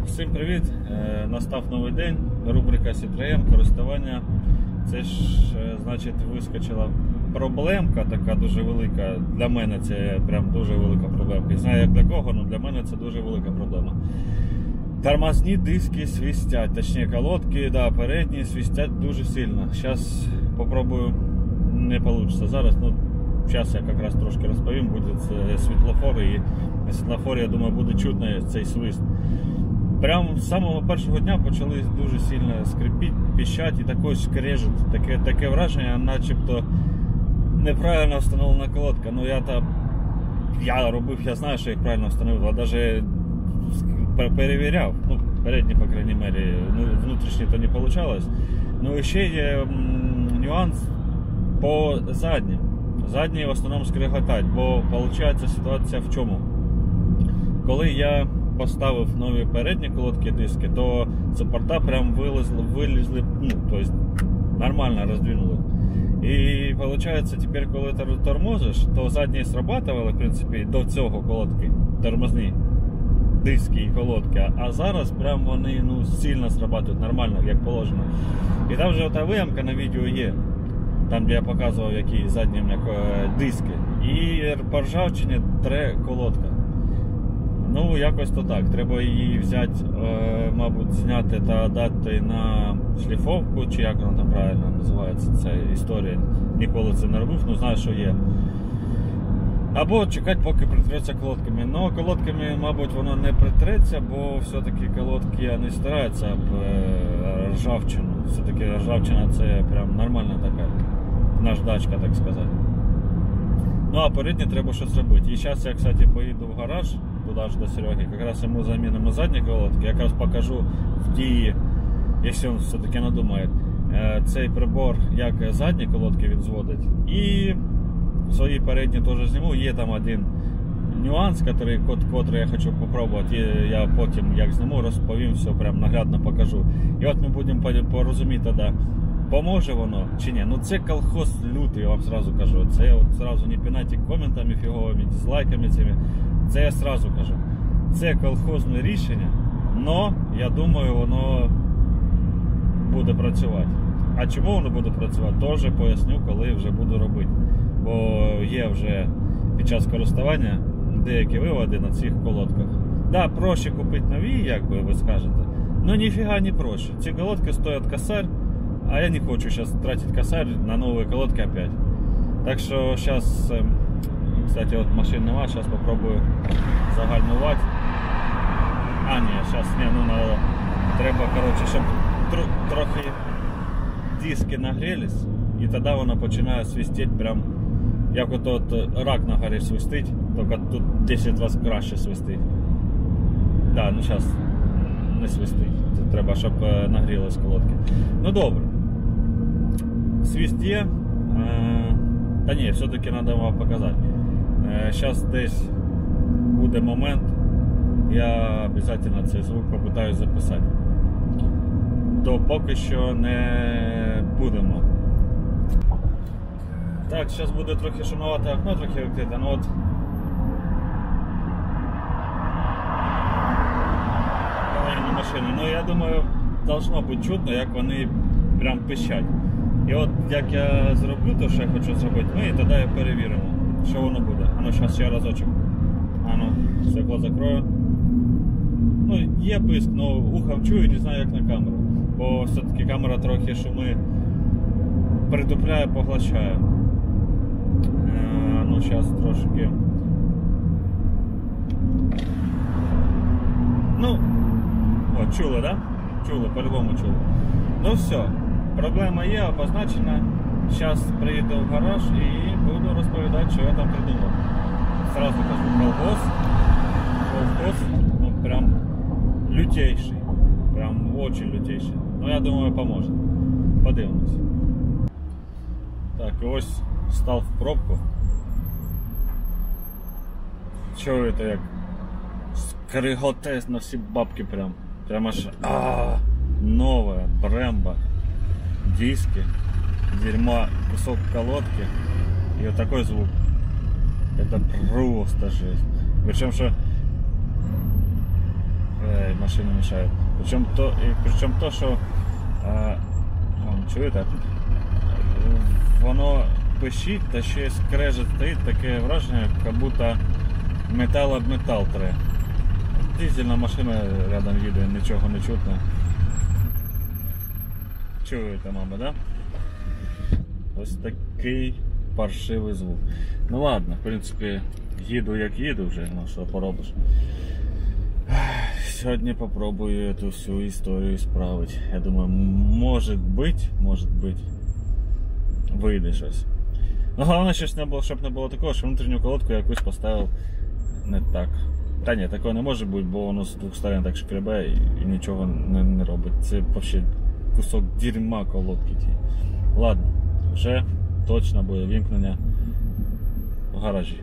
Всім привіт! Настав новий день, рубрика Citroen, користування. Це ж, значить, вискочила проблемка така дуже велика. Для мене це прям дуже велика проблемка. Не знаю як для кого, але для мене це дуже велика проблема. Тормозні диски свистять, точніше колодки, да, передні свистять дуже сильно. Зараз спробую, не вийде зараз, ну зараз я якраз трошки розповім, буде світлофор, і на світлофорі, я думаю, буде чутно цей свист. Прямо з самого першого дня почали дуже сильно скрипіти, піщать і такий скрежет, таке враження, начебто неправильно встановлена колодка. Ну я робив, я знаю, що їх правильно встановив, а навіть перевіряв, ну передні, по крайній мірі, ну внутрішні то не вийшло. Ну і ще є нюанс по заднім. Задні в основному скреготать, бо виходить ситуація в чому? Коли я поставив нові передні колодки диски, то супорта прям вилізли, ну, тобто нормально роздвинули. І виходить, тепер коли ти тормозиш, то задні срабатували, в принципі, до цього колодки, тормозні диски і колодки, а зараз прям вони, ну, сильно срабатують, нормально, як положено. І там вже ота виямка на відео є, там де я показував, які задні диски, і по ржавчині тре колодка. Ну, якось то так. Треба її взяти, мабуть, зняти та дати на шліфовку, чи як вона там правильно називається, ця історія. Ніколи це не робив, ну знаю, що є. Або чекати, поки притреться колодками. Ну, колодками, мабуть, воно не притреться, бо все-таки колодки не стараються об ржавчину. Все-таки ржавчина це прям нормальна така наждачка, так сказати. Ну, а передні треба щось робити. І зараз я, кстати, поїду в гараж, туди ж до Сереги, якраз йому замінимо задні колодки, якраз покажу в дії, якщо він все-таки надумає, цей прибор, як задні колодки він зводить. І свої передні теж зніму. Є там один нюанс, котрий я хочу спробувати, я потім, як зніму, розповім, все прям наглядно покажу. І от ми будемо порозуміти тоді, поможе воно чи ні. Ну це колхоз лютий, я вам сразу кажу. Це от сразу не пинайте коментами фіговими, дизлайками цими. Це я сразу кажу. Це колхозне рішення, но я думаю, воно буде працювати. А чому воно буде працювати, теж поясню, коли вже буду робити. Бо є вже під час користування деякі виводи на цих колодках. Да, проще купити нові, як би ви скажете, но ніфіга не проще. Ці колодки стоять косарь, а я не хочу сейчас тратить косарь на новые колодки опять. Так что сейчас, кстати, вот машин нема, сейчас попробую загальнувати. А, ні, сейчас не, ну надо, треба, короче, щоб трохи диски нагрілись, і тоді вона починає свистіти прям, як от рак на горі свистить, тільки тут 10 разів краще свистить. Да, ну зараз не свистить, це треба, щоб нагрілись колодки. Ну добре. Свист є, та ні, все-таки треба вам показати. Зараз десь буде момент, я обов'язково цей звук попитаюсь записати. То поки що не будемо. Так, зараз буде трохи шумувати окно, трохи відкрите, ну от. Машини. Ну я думаю, должно бути чутно, як вони прям пищать. І от як я зроблю те, що я хочу зробити, ми і тоді перевіримо, що воно буде. А ну зараз ще разочок. А ну, стекло закрою. Ну, є писк, але ухом чую, не знаю як на камеру. Бо все-таки камера трохи шуми притупляє, поглощає. Ну, зараз трошки. Ну, от, чули, да? Чули, по-любому чули. Ну все. Проблема є, обозначена. Зараз приїду в гараж і буду розповідати, що я там придумав. Сразу кажу, колхоз, ну прям лютейший. Прям очень лютейший. Ну я думаю, поможе. Подивимось. Так, ось став в пробку. Чуєте, як скриготе на всі бабки прям. Прям аж новая Brembo. Диски, дерьма, кусок колодки и вот такой звук. Это просто жесть. Причому що... машина мешает. Причем то, що... чуєте? Воно пищить, та ще скрежет стоїть, таке враження, як будто метал об метал тре. Дизельна машина рядом їде, нічого не чутно. Чуєте, мама, да? Ось такий паршивий звук. Ну ладно, в принципі, їду як їду вже, ну що поробиш. Сьогодні попробую эту всю історію справити. Я думаю, може бути, вийде щось. Ну головне, щоб не було такого, що внутрішню колодку я якусь поставив не так. Та ні, такого не може бути, бо воно з двох сторон так шкребе і нічого не робить. Це взагалі кусок дерьма колодки. Ладно, вже точно буде вімкнення в гаражі.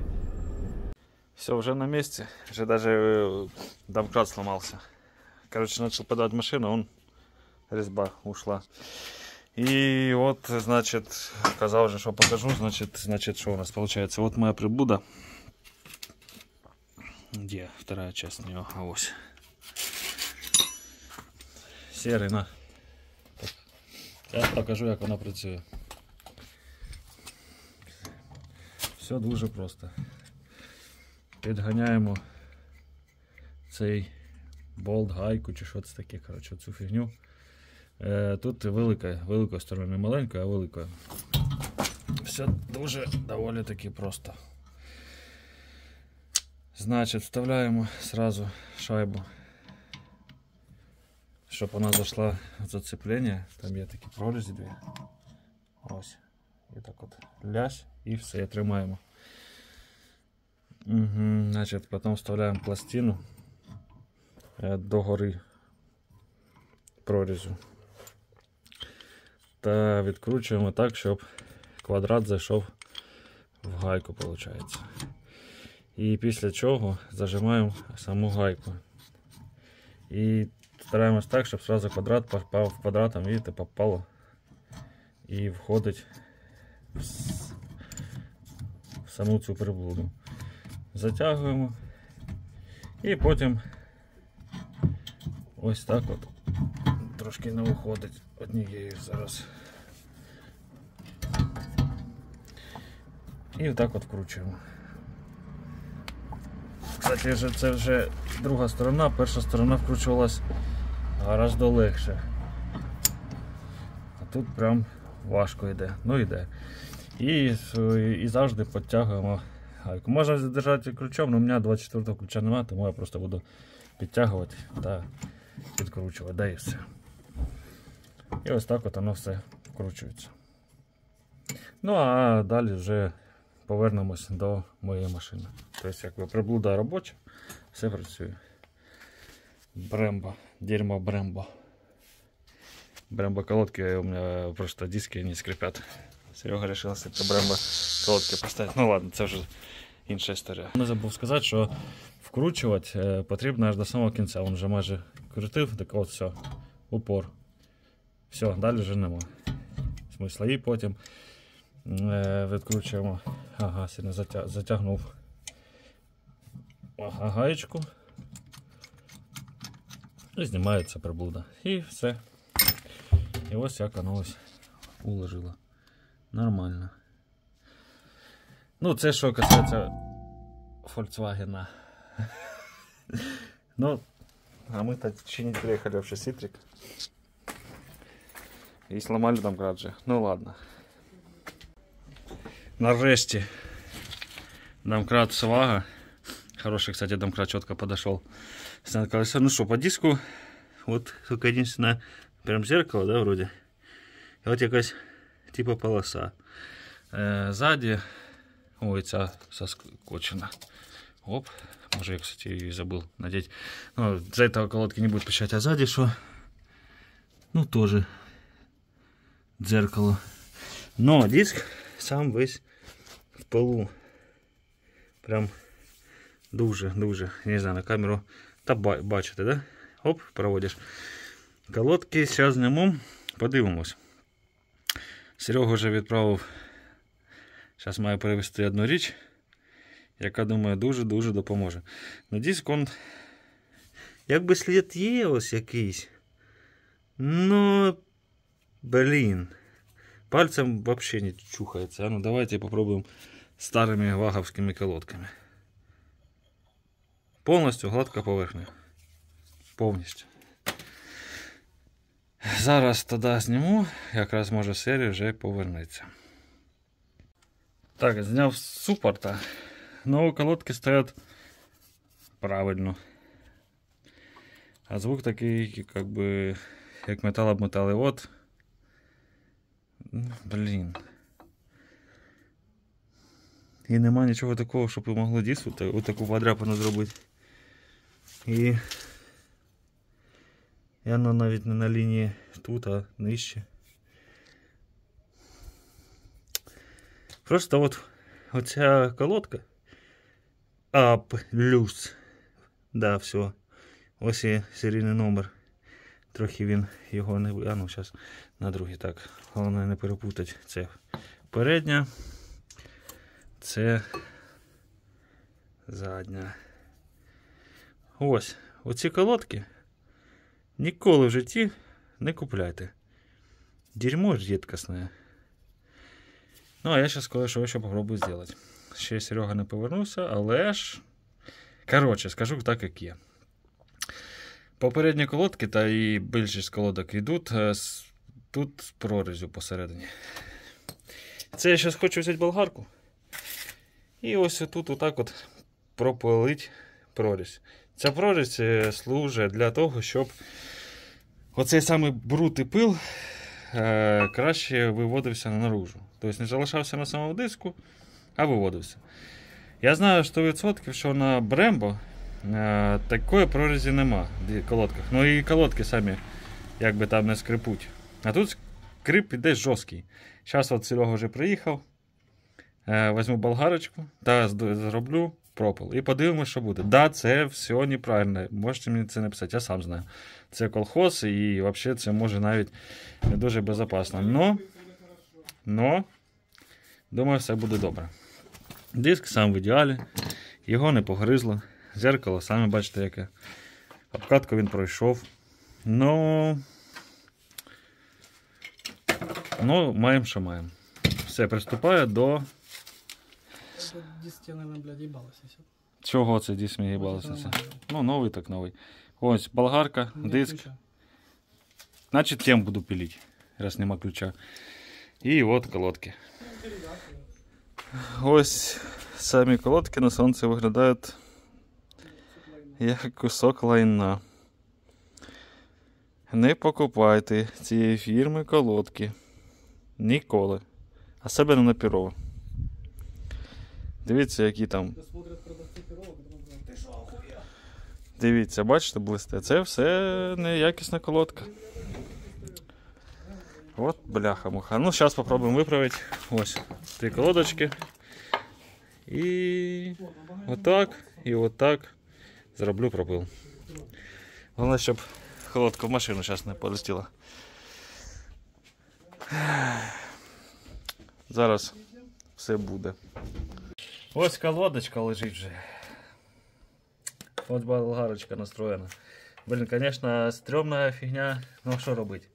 Все, уже на месте. Уже даже домкрат сломался. Короче, начал подать машину, резьба ушла. И вот, значит, сказал же, что покажу, значит, что у нас получается. Вот моя приблуда. Где вторая часть нее? Ось. Серый, на. Сейчас покажу, как она працює. Все дуже просто. Підганяємо цей болт, гайку чи що це таке, коротше, цю фігню. Тут великою стороною, не маленькою, а великою. Все дуже доволі таки просто. Значить, вставляємо сразу шайбу, щоб вона зайшла в зацеплення. Там є такі прорізі дві. Ось. І так от лясь і все, і тримаємо. Значит, потом вставляем пластину до гори прорізу та відкручуємо так, щоб квадрат зайшов в гайку, виходить. І після чого зажимаємо саму гайку. І стараємось так, щоб одразу квадрат попав в квадратом, видите, попало і входить в саму цю приблуду. Затягуємо і потім ось так от трошки не виходить однією зараз. І отак от вкручуємо. Кстати, це вже друга сторона, перша сторона вкручувалась гораздо легше. А тут прям важко йде, ну йде. І завжди підтягуємо гайку. Можна задержати ключом, але у мене 24-го ключа немає, тому я просто буду підтягувати та підкручувати, да і все. І ось так от воно все вкручується. Ну а далі вже повернемось до моєї машини. Тобто, якби приблуда робоча, все працює. Брембо, дерьмо Брембо. Брембо колодки у меня просто диски не скрипят. Серега решил с этой Брембо колодки поставить. Ну ладно, це вже інша історія. Не забув сказати, що вкручувати потрібно аж до самого кінця. Він вже майже крутив, так от все, упор. Все, далі вже нема смисла. І потім відкручуємо. Ага, сильно затягнув гаєчку. І знімається приблуда. І все. І ось як воно ось уложило. Нормально. Ну, це що касається Volkswagen. Ну, а мы-то чинить приехали вообще Citric. И сломали домкрат же. Ну ладно. Нарешті домкрат Свага. Хороший, кстати, домкрат четко подошел. Ну что, по диску. Вот только единственное, прям зеркало, да, вроде. И вот якась типа полоса. Сзади, ой, ця соскочена. Оп, може я, кстати, и забыл надеть. Ну, за этого колодки не будет пищать, а сзади что? Ну, тоже зеркало. Но диск сам весь в полу. Прям дуже, не знаю, на камеру. Та бачите, да? Оп, проводиш. Колодки зараз знімемо, подивимось. Серега вже відправив. Зараз маю перевести одну річ. яка, думаю, дуже-дуже допоможе. На диск он, якби слід є ось якийсь. Ну, блін. Пальцем вообще не чухається. А ну давайте попробуем старими ваговськими колодками. Повністю гладка поверхня. Повністю. Зараз тоді зніму, якраз може серія вже повернеться. Так, зняв з супорта. Ну, колодки стоять правильно. А звук такий, як метал об метал. І от, блін. І нема нічого такого, щоб могло дійсно таку подряпину зробити. І воно навіть не на лінії тут, а нижче. Просто от оця колодка. Плюс. Да, все. Ось є серійний номер. Трохи він його не... А ну, зараз на другий. Так, головне не перепутати. Це передня. Це задня. Ось. Оці колодки ніколи в житті не купляйте. Дерьмо рідкісне. Ну, а я зараз кое-що ще попробую зробити. Ще Серега не повернувся, але ж... Коротше, скажу так, як є. Попередні колодки та і більшість колодок йдуть тут з прорізю посередині. Це я зараз хочу взяти болгарку. І ось тут отак от пропилить прорізь. Ця прорізь служить для того, щоб оцей самий бруд і пил краще виводився наружу. Тобто не залишався на самому диску, а виводився. Я знаю 100%, що на Brembo такої прорізі нема в колодках. Ну і колодки самі якби там не скрипуть. А тут скрип іде жорсткий. Зараз от Серега вже приїхав. Візьму болгарочку та зроблю пропил. І подивимося, що буде. Да, це все неправильно. Можете мені це написати, я сам знаю. Це колхоз і взагалі це може навіть не дуже безпечно. Но думаю, все буде добре. Диск сам в ідеалі. Його не погризло. Зеркало, самі бачите, яке. Обкатку він пройшов. Ну, маємо, що маємо. Все, приступаю до... Диск, наверное, блядь, їбалося. Чого це диск мені їбалося? Ну, новий так новий. Ось, болгарка, диск. Значить, тем буду пилити, раз нема ключа. І от колодки. Ось самі колодки на сонці виглядають як кусок лайна. Не покупайте цієї фірми колодки. Ніколи. Особливо на Перово. Дивіться, які там. Дивіться, бачите, блисте. Це все неякісна колодка. От бляха-муха. Ну, зараз спробуємо виправити. Ось 3 колодочки. І отак, і отак зроблю пропил. Головне, щоб колодка в машину зараз не полетіла. Зараз все буде. Ось колодочка лежить вже. Ось болгарочка настроєна. Блін, звісно, стрьомна фігня, ну що робити?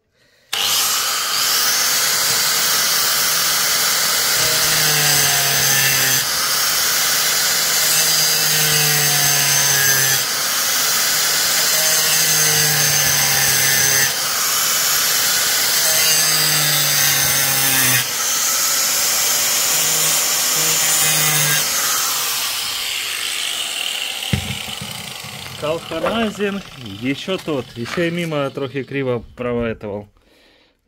Колхоназин, еще тот, еще и мимо трохи криво проветував.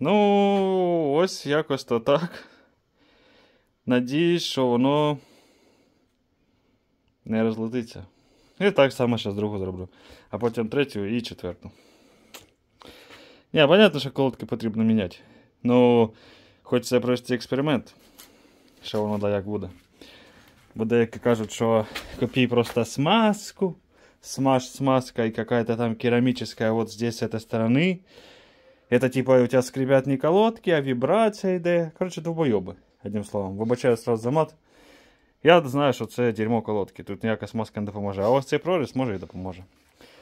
Ну, ось якось то так. Надіюсь, що воно не розлетиться. І так само зараз другу зроблю. А потім третю і четверту. Ні, понятно, що колодки потрібно міняти. Ну, хочеться провести експеримент. Що воно да як буде. Бо деякі кажуть, що купи просто смазку. Смазка и какая-то там керамическая вот здесь с этой стороны. Это типа у тебя скрипят не колодки, а вибрация идет. Короче, долбоебы, одним словом. Выбачаю сразу за мат. Я знаю, що це дерьмо колодки, тут ніяка смазка не допоможе. А ось цей проріз може і допоможе.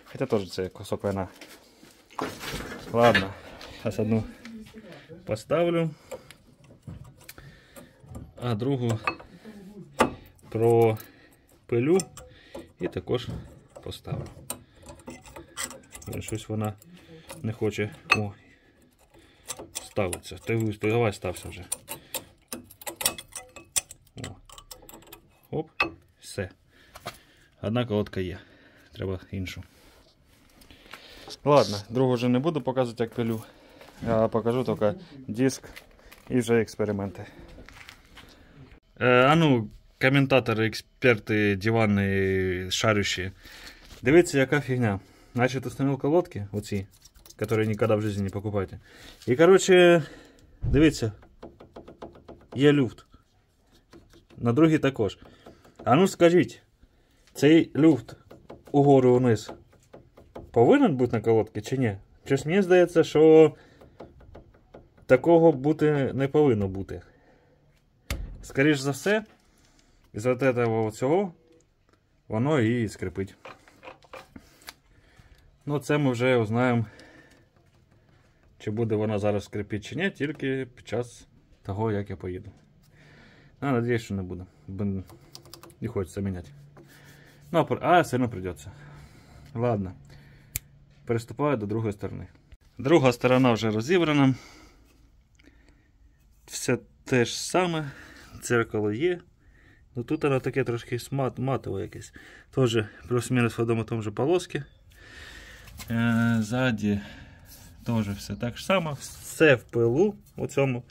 Хоча теж це кусок вина. Ладно, зараз одну поставлю, а другу пропилю і також поставлю. Щось вона не хоче ставиться. Ти давай стався вже. О. Оп, все. Одна колодка є. Треба іншу. Ладно, другу вже не буду показувати, як пилю. Я покажу тільки диск і вже експерименти. А ну, коментатори, експерти, дивани, шарющі. Дивіться, яка фігня. Значит, установил колодки, оці, які ніколи в житті не покупайте. І, короче, дивіться, є люфт. На другій також. А ну скажіть, цей люфт угору вниз повинен бути на колодці чи ні? Щось мені здається, що такого бути не повинно бути. Скоріш за все, із-за цього воно і скрипить. Ну, це ми вже узнаємо, чи буде вона зараз скрипіти чи ні, тільки під час того, як я поїду. Надіюсь, що не буде, бо не хочеться міняти. Ну, а сильно придеться. Ладно, переступаю до другої сторони. Друга сторона вже розібрана. Все те ж саме, дзеркало є. Ну, тут воно таке трошки матове якесь. Тоже плюс-мінус в одному тому же полоски. Ззаді теж все так само. Все в пилу у цьому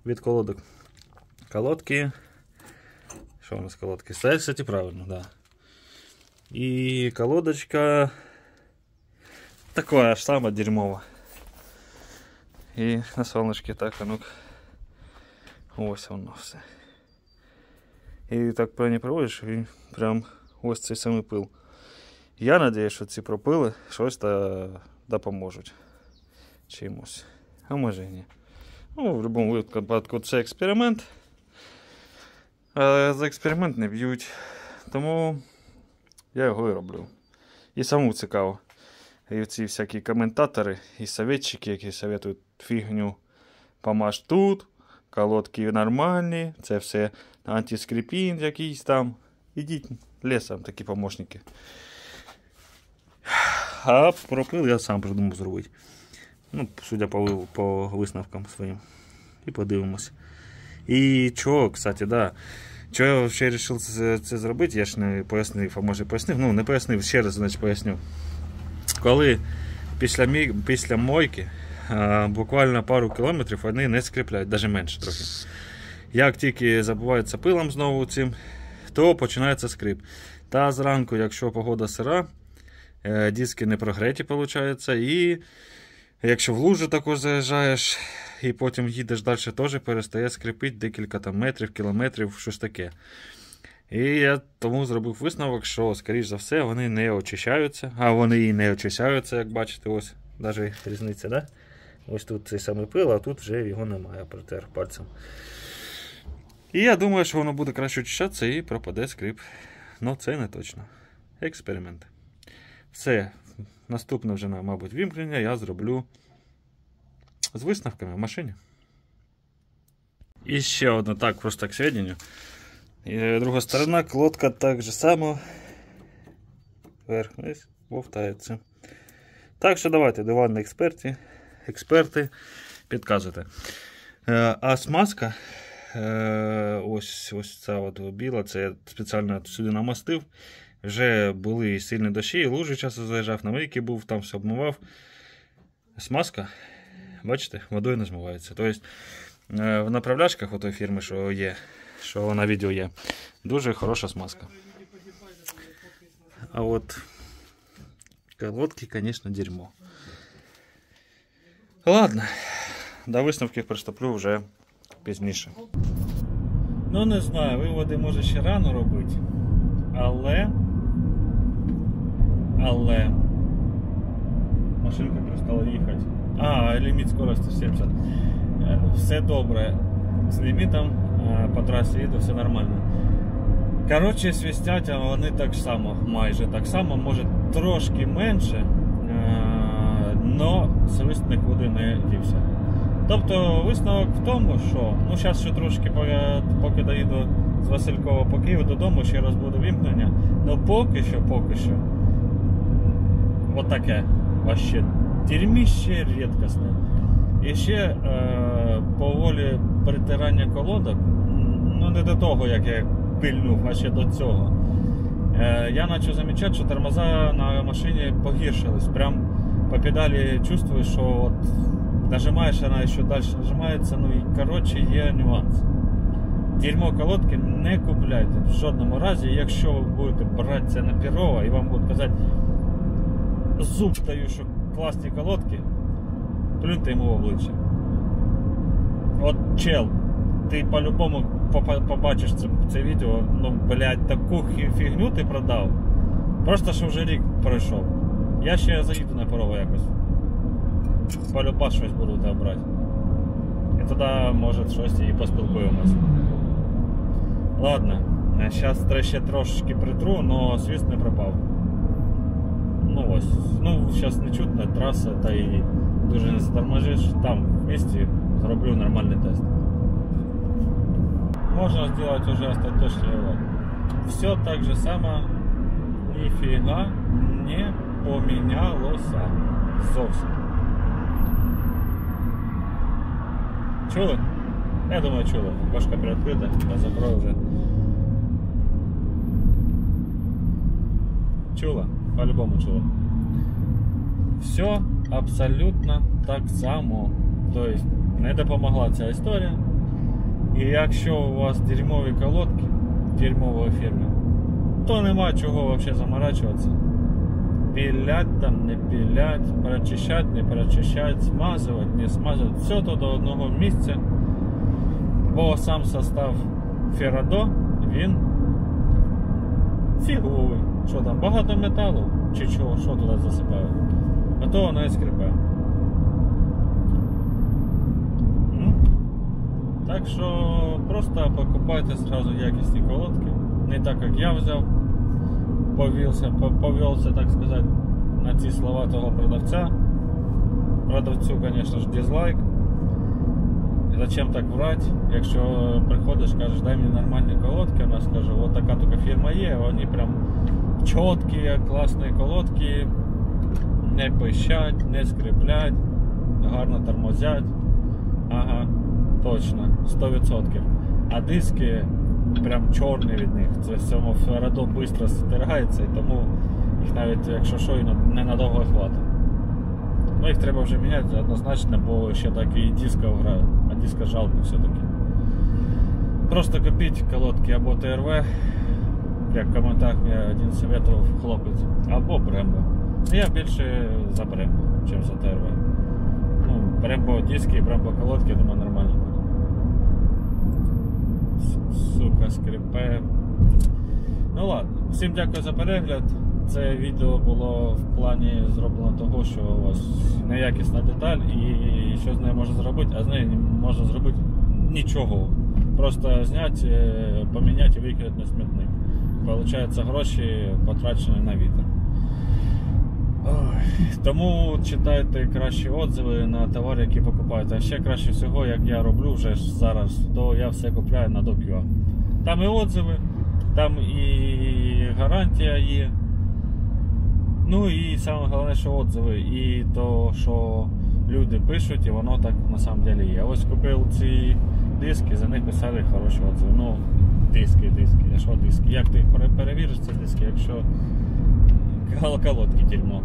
від колодок. Колодки. Що у нас колодки? Стоять, кстати, правильно, да. І колодочка такая ж сама дерьмова. І на солнышке так, а ну-ка. Ось воно все. І так не проводиш, і прям ось цей самий пил. Я сподіваюся, що ці пропили щось допоможуть чимось. А може і ні. Ну, в будь-якому випадку це експеримент. За експеримент не б'ють. Тому я його і роблю. І самому цікаво. І ці всякі коментатори і советчики, які советують фігню. Помаж тут, колодки нормальні, це все антискрипінг якийсь там. Ідіть лісом, такі помощники. А пропил я сам придумав зробити. Ну, судя по висновкам своїм. І подивимось. І чого, кстати, да. Чого я ще вирішив це зробити, я ж не пояснив, а може пояснив. Ну, не пояснив, ще раз, значить, поясню. Коли після мойки буквально пару кілометрів вони не скріпляють, навіть менше трохи. Як тільки забувається пилом знову цим, то починається скрип. Та зранку, якщо погода сира, диски не прогреті, виходить, і якщо в лужу також заїжджаєш, і потім їдеш далі, теж перестає скрипити декілька там метрів, кілометрів, щось таке. І я тому зробив висновок, що, скоріш за все, вони не очищаються, а вони і не очищаються, як бачите, ось, навіть різниця, да? Ось тут цей самий пил, а тут вже його немає, протер пальцем. І я думаю, що воно буде краще очищатися і пропаде скрип. Ну, це не точно. Експеримент. Все, наступне вже, мабуть, вімкнення я зроблю з висновками в машині. І ще одне, так, просто к сведенню. І друга сторона, колодка так же само вверх-вниз вовтається. Так що давайте, диванні експерти, підказуйте. А смазка, ось ця от біла, це я спеціально сюди намастив. Вже були сильні дощі, лужі часто заїжджав, на мийки був, там все обмивав. Смазка, бачите, водою не змивається. Тобто в направляшках у той фірми, що є, що на відео є, дуже хороша смазка. А от колодки, звісно, дерьмо. Ладно, до висновків приступлю вже пізніше. Ну, не знаю, виводи може ще рано робити, але машинка перестала їхати. Ліміт скорості 70. Все добре з лімітом, по трасі їду, все нормально. Коротше, свистять, а вони так само, майже так само, може трошки менше, но свист нікуди не дівся. Тобто висновок в тому, що, ну зараз ще трошки, поки доїду з Василькова по Києву додому, ще раз буде вімкнення, но поки що, отаке, вообще, дерьмище рідкісне. І ще по волі притирання колодок, ну не до того, як я пильнув, а ще до цього, я почав замічати, що тормоза на машині погіршились. Прям по педалі чувствуєш, що от нажимаєш, вона ще далі нажимається, ну і коротше є нюанс. Дерьмо колодки не купляйте в жодному разі, якщо ви будете брати це на Перова і вам будуть казати, зуб даю, що класні колодки, плюньте йому в обличчя. От чел, ти по-любому побачиш це відео, ну блядь, таку фігню ти продав, просто що вже рік пройшов. Я ще заїду на Перова якось, полюбас щось буду тебе брати. І тоді, може, щось і поспілкуємось. Ладно, зараз ще трошечки притру, но свист не пропав. Ну ось, ну зараз не чутно, траса, та і дуже не заторможиш. Там в місті зроблю нормальний тест. Можно сделать уже остаточный вывод. Все так же само, нифига не поменялося зовсім. Чули? Я думаю, чули. Башка приоткрита, я закрою вже. Чула? По-любому чула. Все абсолютно так само. Тобто не допомогла ця історія. І якщо у вас дерьмові колодки дерьмової фірми, то нема чого взагалі заморачуватися. Пілять там, не пілять, перечищать, не перечищать, смазувати, не смазувати. Все то до одного місця. Бо сам состав Ферадо, він фіговий. Що там, багато металу? Чи чого, що туди засипають? А то воно і скрипе. Так що просто покупайте сразу якісні колодки. Не так, як я взяв, повелся, так сказати, на ці слова того продавця. Продавцю, звісно ж, дизлайк. Зачем так врать? Якщо приходиш, кажеш, дай мені нормальні колодки, вона скаже, от така тільки фірма є, вони прям чіткі, класні колодки, не пищать, не скриплять, гарно тормозять. Ага. Точно, 100%. А диски прям чорні від них. Це цьому Ферадо швидко стирається, і тому їх навіть, якщо що, і ненадовго хватить. Ну їх треба вже міняти однозначно, бо ще так і диска грає, а диска жалко все-таки. Просто купіть колодки або ТРВ, як в коментарях мені один советував хлопець, або Брембо. Я більше за Брембо, ніж за ТРВ. Ну, Брембо диски і Брембо колодки, я думаю, нормально. Сука, скрипе. Ну ладно, всім дякую за перегляд. Це відео було в плані зроблено того, що у вас неякісна деталь і що з нею можна зробити, а з нею не можна зробити нічого. Просто зняти, поміняти і викинути на смітник. Получається, гроші потрачені на вітер. Тому читайте кращі отзиви на товари, які покупаєте. А ще краще всього, як я роблю вже зараз, то я все купляю на Doq.ua. Там і отзиви, там і гарантія є. Ну і саме головне, що отзиви. І то, що люди пишуть, і воно так на самом деле є. Ось купив ці диски, за них писали хороші отзиви. Ну, диски. А що диски? Як ти їх перевіриш, ці диски, якщо колодки дерьмо.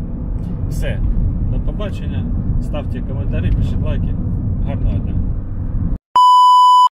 Все, до побачення, ставте коментарі, пишіть лайки, гарного дня.